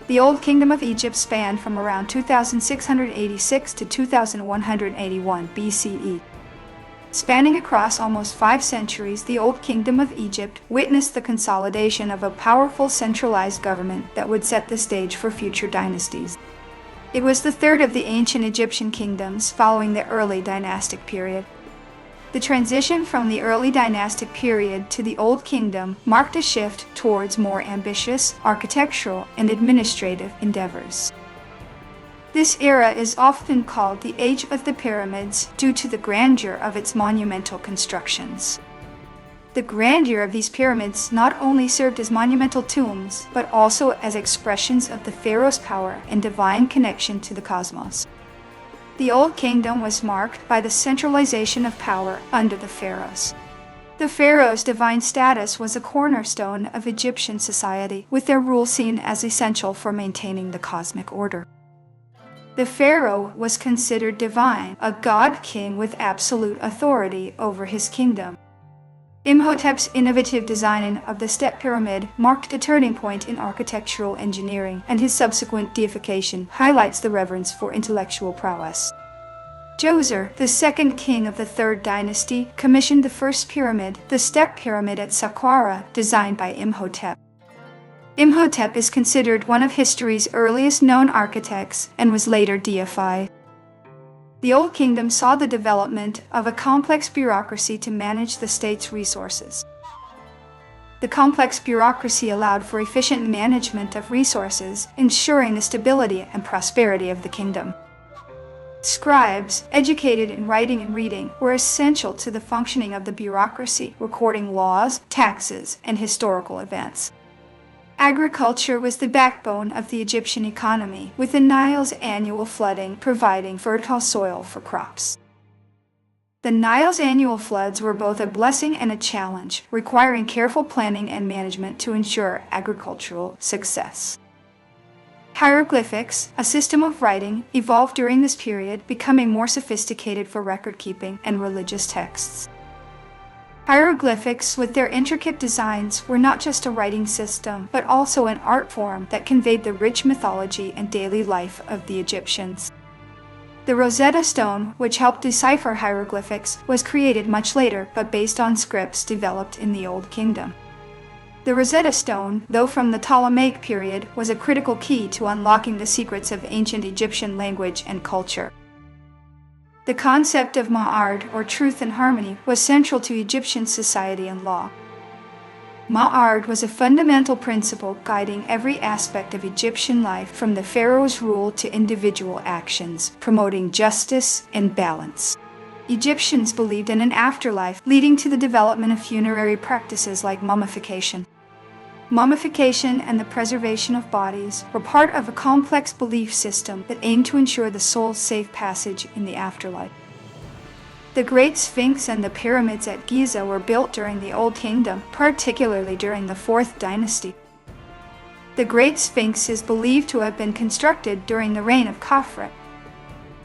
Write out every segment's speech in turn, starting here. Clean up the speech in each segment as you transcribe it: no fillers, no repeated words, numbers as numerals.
The Old Kingdom of Egypt spanned from around 2686 to 2181 BCE. Spanning across almost 5 centuries, the Old Kingdom of Egypt witnessed the consolidation of a powerful centralized government that would set the stage for future dynasties. It was the third of the ancient Egyptian kingdoms following the early dynastic period. The transition from the early dynastic period to the Old Kingdom marked a shift towards more ambitious architectural and administrative endeavors. This era is often called the Age of the Pyramids due to the grandeur of its monumental constructions. The grandeur of these pyramids not only served as monumental tombs, but also as expressions of the pharaoh's power and divine connection to the cosmos. The Old Kingdom was marked by the centralization of power under the pharaohs. The pharaoh's divine status was a cornerstone of Egyptian society, with their rule seen as essential for maintaining the cosmic order. The pharaoh was considered divine, a god-king with absolute authority over his kingdom. Imhotep's innovative design of the step pyramid marked a turning point in architectural engineering, and his subsequent deification highlights the reverence for intellectual prowess. Djoser, the second king of the Third Dynasty, commissioned the first pyramid, the step pyramid at Saqqara, designed by Imhotep. Imhotep is considered one of history's earliest known architects and was later deified. The Old Kingdom saw the development of a complex bureaucracy to manage the state's resources. The complex bureaucracy allowed for efficient management of resources, ensuring the stability and prosperity of the kingdom. Scribes, educated in writing and reading, were essential to the functioning of the bureaucracy, recording laws, taxes, and historical events. Agriculture was the backbone of the Egyptian economy, with the Nile's annual flooding providing fertile soil for crops. The Nile's annual floods were both a blessing and a challenge, requiring careful planning and management to ensure agricultural success. Hieroglyphics, a system of writing, evolved during this period, becoming more sophisticated for record-keeping and religious texts. Hieroglyphics, with their intricate designs, were not just a writing system, but also an art form that conveyed the rich mythology and daily life of the Egyptians. The Rosetta Stone, which helped decipher hieroglyphics, was created much later, but based on scripts developed in the Old Kingdom. The Rosetta Stone, though from the Ptolemaic period, was a critical key to unlocking the secrets of ancient Egyptian language and culture. The concept of ma'ard, or truth and harmony, was central to Egyptian society and law. Ma'ard was a fundamental principle guiding every aspect of Egyptian life, from the pharaoh's rule to individual actions, promoting justice and balance. Egyptians believed in an afterlife, leading to the development of funerary practices like mummification. Mummification and the preservation of bodies were part of a complex belief system that aimed to ensure the soul's safe passage in the afterlife. The Great Sphinx and the pyramids at Giza were built during the Old Kingdom, particularly during the Fourth Dynasty. The Great Sphinx is believed to have been constructed during the reign of Khafre.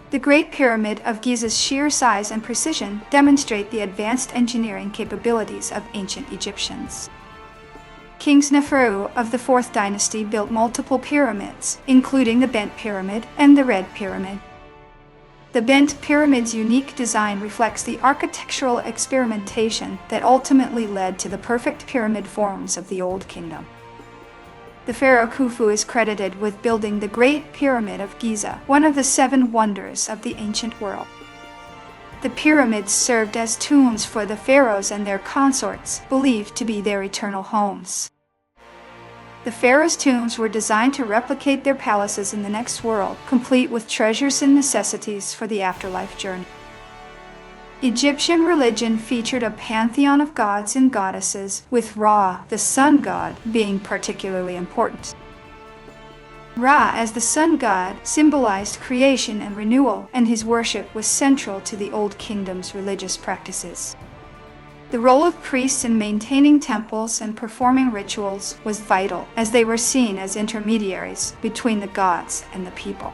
The Great Pyramid of Giza's sheer size and precision demonstrate the advanced engineering capabilities of ancient Egyptians. King Sneferu of the Fourth Dynasty built multiple pyramids, including the Bent Pyramid and the Red Pyramid. The Bent Pyramid's unique design reflects the architectural experimentation that ultimately led to the perfect pyramid forms of the Old Kingdom. The pharaoh Khufu is credited with building the Great Pyramid of Giza, one of the 7 wonders of the ancient world. The pyramids served as tombs for the pharaohs and their consorts, believed to be their eternal homes. The pharaohs' tombs were designed to replicate their palaces in the next world, complete with treasures and necessities for the afterlife journey. Egyptian religion featured a pantheon of gods and goddesses, with Ra, the sun god, being particularly important. Ra, as the sun god, symbolized creation and renewal, and his worship was central to the Old Kingdom's religious practices. The role of priests in maintaining temples and performing rituals was vital, as they were seen as intermediaries between the gods and the people.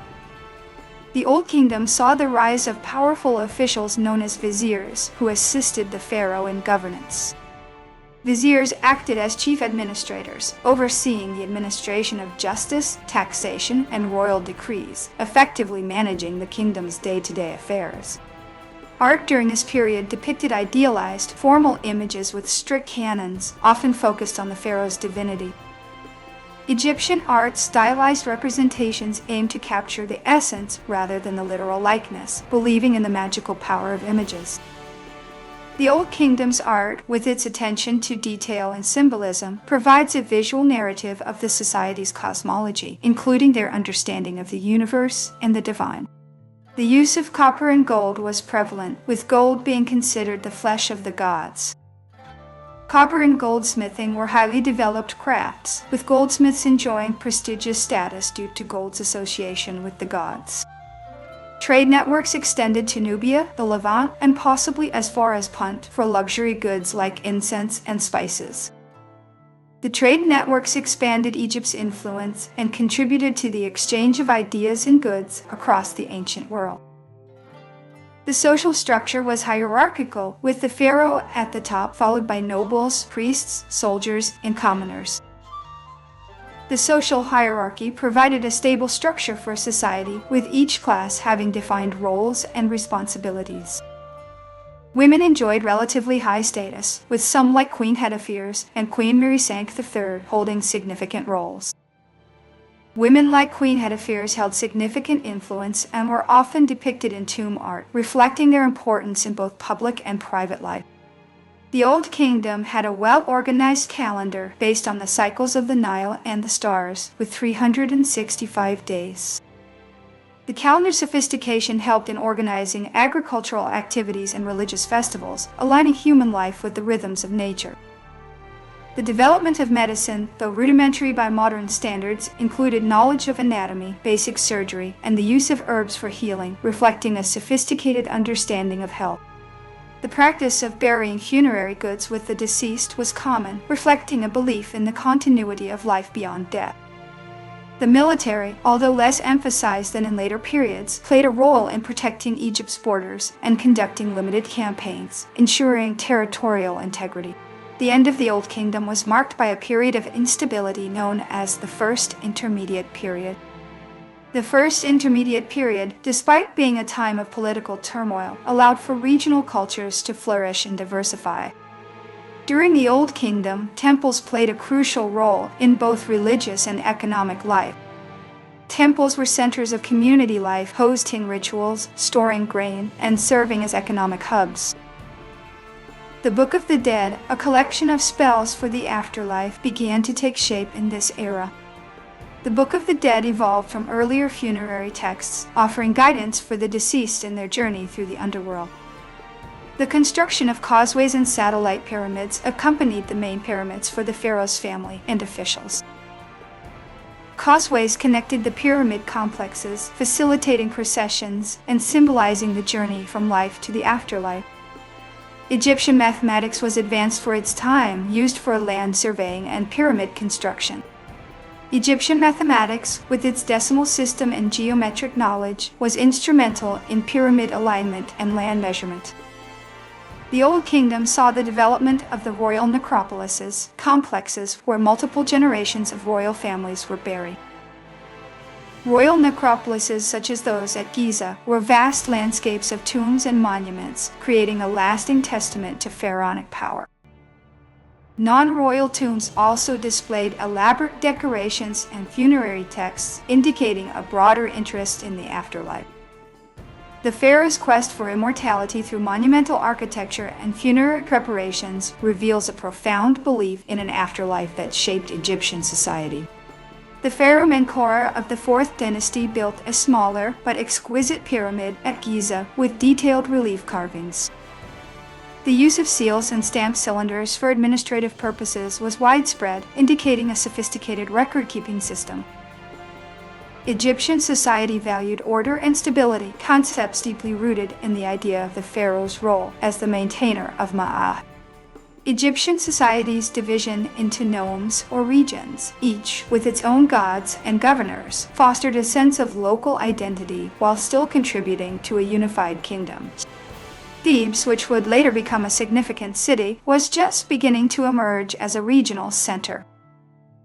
The Old Kingdom saw the rise of powerful officials known as viziers, who assisted the pharaoh in governance. Viziers acted as chief administrators, overseeing the administration of justice, taxation, and royal decrees, effectively managing the kingdom's day-to-day affairs. Art during this period depicted idealized, formal images with strict canons, often focused on the pharaoh's divinity. Egyptian art's stylized representations aimed to capture the essence rather than the literal likeness, believing in the magical power of images. The Old Kingdom's art, with its attention to detail and symbolism, provides a visual narrative of the society's cosmology, including their understanding of the universe and the divine. The use of copper and gold was prevalent, with gold being considered the flesh of the gods. Copper and goldsmithing were highly developed crafts, with goldsmiths enjoying prestigious status due to gold's association with the gods. Trade networks extended to Nubia, the Levant, and possibly as far as Punt for luxury goods like incense and spices. The trade networks expanded Egypt's influence and contributed to the exchange of ideas and goods across the ancient world. The social structure was hierarchical, with the pharaoh at the top, followed by nobles, priests, soldiers, and commoners. The social hierarchy provided a stable structure for society, with each class having defined roles and responsibilities. Women enjoyed relatively high status, with some like Queen Hetepheres and Queen Merisink III holding significant roles. Women like Queen Hetepheres held significant influence and were often depicted in tomb art, reflecting their importance in both public and private life. The Old Kingdom had a well-organized calendar based on the cycles of the Nile and the stars, with 365 days. The calendar's sophistication helped in organizing agricultural activities and religious festivals, aligning human life with the rhythms of nature. The development of medicine, though rudimentary by modern standards, included knowledge of anatomy, basic surgery, and the use of herbs for healing, reflecting a sophisticated understanding of health. The practice of burying funerary goods with the deceased was common, reflecting a belief in the continuity of life beyond death. The military, although less emphasized than in later periods, played a role in protecting Egypt's borders and conducting limited campaigns, ensuring territorial integrity. The end of the Old Kingdom was marked by a period of instability known as the First Intermediate Period. The First Intermediate Period, despite being a time of political turmoil, allowed for regional cultures to flourish and diversify. During the Old Kingdom, temples played a crucial role in both religious and economic life. Temples were centers of community life, hosting rituals, storing grain, and serving as economic hubs. The Book of the Dead, a collection of spells for the afterlife, began to take shape in this era. The Book of the Dead evolved from earlier funerary texts, offering guidance for the deceased in their journey through the underworld. The construction of causeways and satellite pyramids accompanied the main pyramids for the pharaoh's family and officials. Causeways connected the pyramid complexes, facilitating processions and symbolizing the journey from life to the afterlife. Egyptian mathematics was advanced for its time, used for land surveying and pyramid construction. Egyptian mathematics, with its decimal system and geometric knowledge, was instrumental in pyramid alignment and land measurement. The Old Kingdom saw the development of the royal necropolises, complexes where multiple generations of royal families were buried. Royal necropolises such as those at Giza were vast landscapes of tombs and monuments, creating a lasting testament to pharaonic power. Non-royal tombs also displayed elaborate decorations and funerary texts, indicating a broader interest in the afterlife. The pharaoh's quest for immortality through monumental architecture and funerary preparations reveals a profound belief in an afterlife that shaped Egyptian society. The pharaoh Menkaure of the 4th dynasty built a smaller but exquisite pyramid at Giza with detailed relief carvings. The use of seals and stamp cylinders for administrative purposes was widespread, indicating a sophisticated record-keeping system. Egyptian society valued order and stability, concepts deeply rooted in the idea of the pharaoh's role as the maintainer of Ma'at. Egyptian society's division into nomes or regions, each with its own gods and governors, fostered a sense of local identity while still contributing to a unified kingdom. Thebes, which would later become a significant city, was just beginning to emerge as a regional center.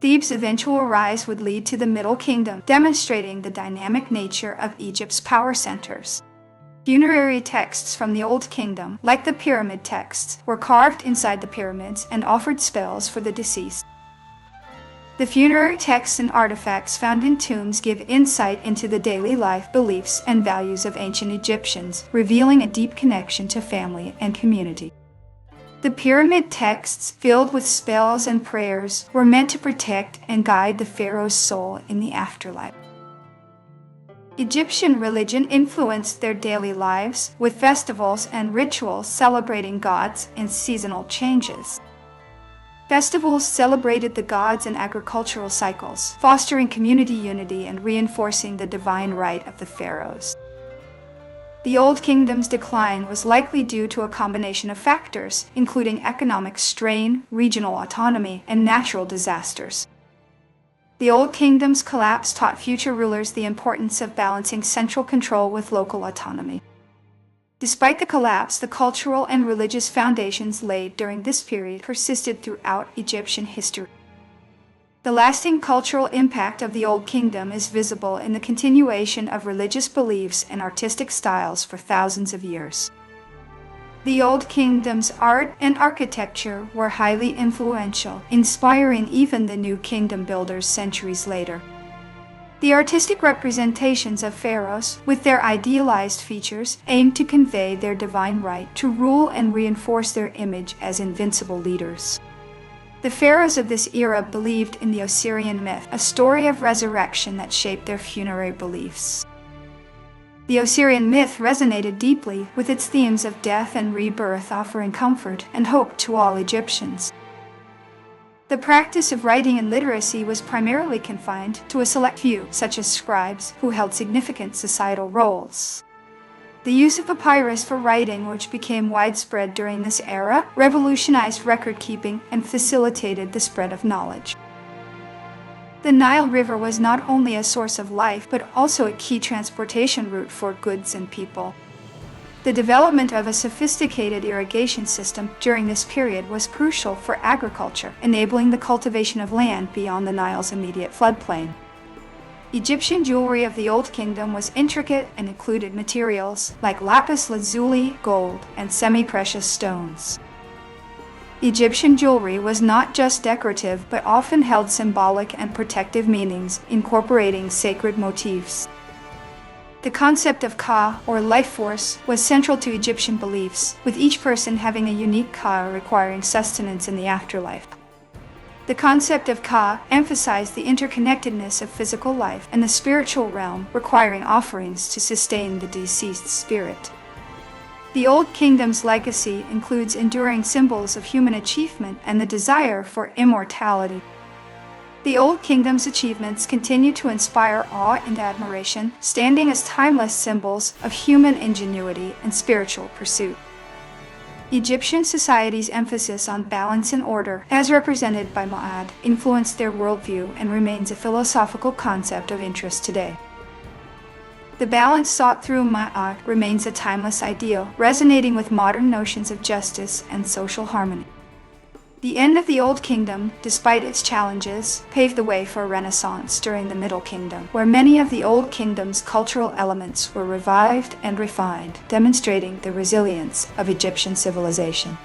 Thebes' eventual rise would lead to the Middle Kingdom, demonstrating the dynamic nature of Egypt's power centers. Funerary texts from the Old Kingdom, like the pyramid texts, were carved inside the pyramids and offered spells for the deceased. The funerary texts and artifacts found in tombs give insight into the daily life, beliefs, and values of ancient Egyptians, revealing a deep connection to family and community. The pyramid texts, filled with spells and prayers, were meant to protect and guide the pharaoh's soul in the afterlife. Egyptian religion influenced their daily lives, with festivals and rituals celebrating gods and seasonal changes. Festivals celebrated the gods and agricultural cycles, fostering community unity and reinforcing the divine right of the pharaohs. The Old Kingdom's decline was likely due to a combination of factors, including economic strain, regional autonomy, and natural disasters. The Old Kingdom's collapse taught future rulers the importance of balancing central control with local autonomy. Despite the collapse, the cultural and religious foundations laid during this period persisted throughout Egyptian history. The lasting cultural impact of the Old Kingdom is visible in the continuation of religious beliefs and artistic styles for thousands of years. The Old Kingdom's art and architecture were highly influential, inspiring even the New Kingdom builders centuries later. The artistic representations of pharaohs, with their idealized features, aimed to convey their divine right to rule and reinforce their image as invincible leaders. The pharaohs of this era believed in the Osirian myth, a story of resurrection that shaped their funerary beliefs. The Osirian myth resonated deeply, with its themes of death and rebirth offering comfort and hope to all Egyptians. The practice of writing and literacy was primarily confined to a select few, such as scribes, who held significant societal roles. The use of papyrus for writing, which became widespread during this era, revolutionized record-keeping and facilitated the spread of knowledge. The Nile River was not only a source of life, but also a key transportation route for goods and people. The development of a sophisticated irrigation system during this period was crucial for agriculture, enabling the cultivation of land beyond the Nile's immediate floodplain. Egyptian jewelry of the Old Kingdom was intricate and included materials like lapis lazuli, gold, and semi-precious stones. Egyptian jewelry was not just decorative, but often held symbolic and protective meanings, incorporating sacred motifs. The concept of Ka, or life force, was central to Egyptian beliefs, with each person having a unique Ka requiring sustenance in the afterlife. The concept of Ka emphasized the interconnectedness of physical life and the spiritual realm, requiring offerings to sustain the deceased spirit. The Old Kingdom's legacy includes enduring symbols of human achievement and the desire for immortality. The Old Kingdom's achievements continue to inspire awe and admiration, standing as timeless symbols of human ingenuity and spiritual pursuit. Egyptian society's emphasis on balance and order, as represented by Ma'at, influenced their worldview and remains a philosophical concept of interest today. The balance sought through Ma'at remains a timeless ideal, resonating with modern notions of justice and social harmony. The end of the Old Kingdom, despite its challenges, paved the way for a renaissance during the Middle Kingdom, where many of the Old Kingdom's cultural elements were revived and refined, demonstrating the resilience of Egyptian civilization.